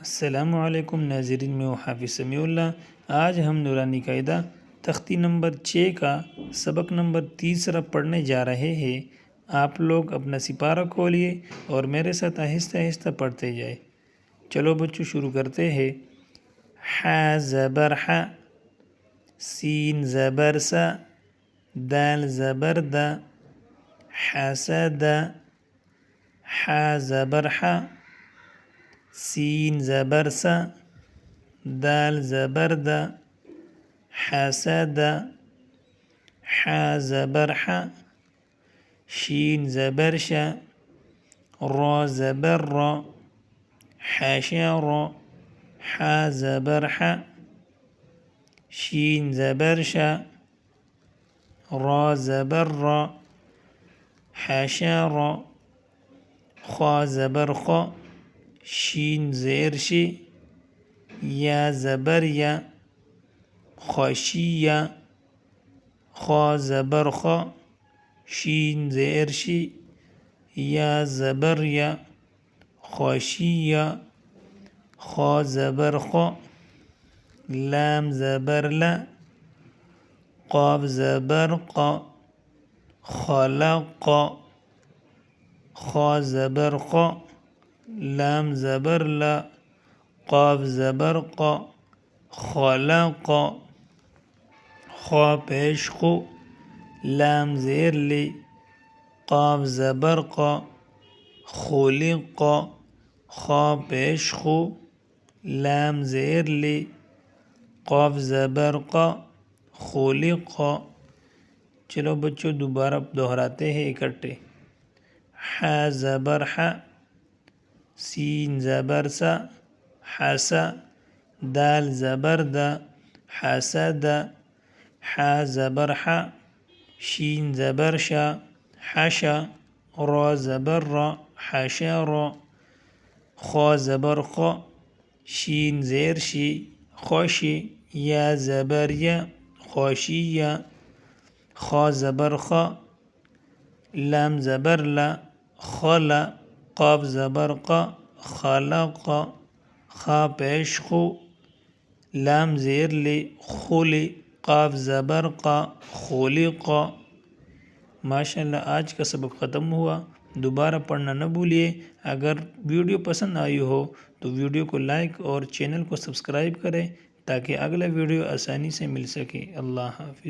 السلام علیکم ناظرین، میں ہوں حافظ سمیع اللہ۔ آج ہم نورانی قاعدہ تختی نمبر 6 کا سبق نمبر 3 پڑھنے جا رہے ہیں۔ آپ لوگ اپنا سپارہ کھولیے اور میرے ساتھ آہستہ آہستہ پڑھتے جائے۔ چلو بچوں شروع کرتے ہیں۔ ح زبر ح، سین زبر سا، دال زبر دا، حسد، ح زبر ح، سین زبر سا، دال زبر دا، حسد، ح زبر ح، شین زبر شا، را زبر را، حشر، ح زبر ح، شین زبر شا، را زبر را، حشر، خا زبر خا، شین زیر شی، یا زبر یا، خاشیہ، خا زبر خا، شین زیر شی، یا زبر یا، خاشیہ، خا زبر خا، لام زبر لا، قاف زبر قا، خلق، خا زبر خا، لام زبر لا، قاف زبر قا، خلق، خا پیش خو، لام زیر لی، قاف زبر قا، خلق، خا پیش خو، لام زیر لی، قاف زبر قا، خلق۔ چلو بچوں دوبارہ دہراتے ہیں اکٹھے۔ ح زبر ح، سین زبر سا، حسا، دال زبر دا، حسد، ح زبر ح، شین زبر شا، حشا، را زبر را، حشر، خا زبر خا، شین زیر شی، خوشی، یا زبر یا، خوشیہ، خا زبر خا، لام زبر لا، خلا، قاف زبر قا، خلق، خا پیش خو، لام زیر لی، خلی، قاف زبر قا، خلق۔ ماشاءاللہ آج کا سبق ختم ہوا۔ دوبارہ پڑھنا نہ بھولیے۔ اگر ویڈیو پسند آئی ہو تو ویڈیو کو لائک اور چینل کو سبسکرائب کریں تاکہ اگلا ویڈیو آسانی سے مل سکے۔ اللہ حافظ۔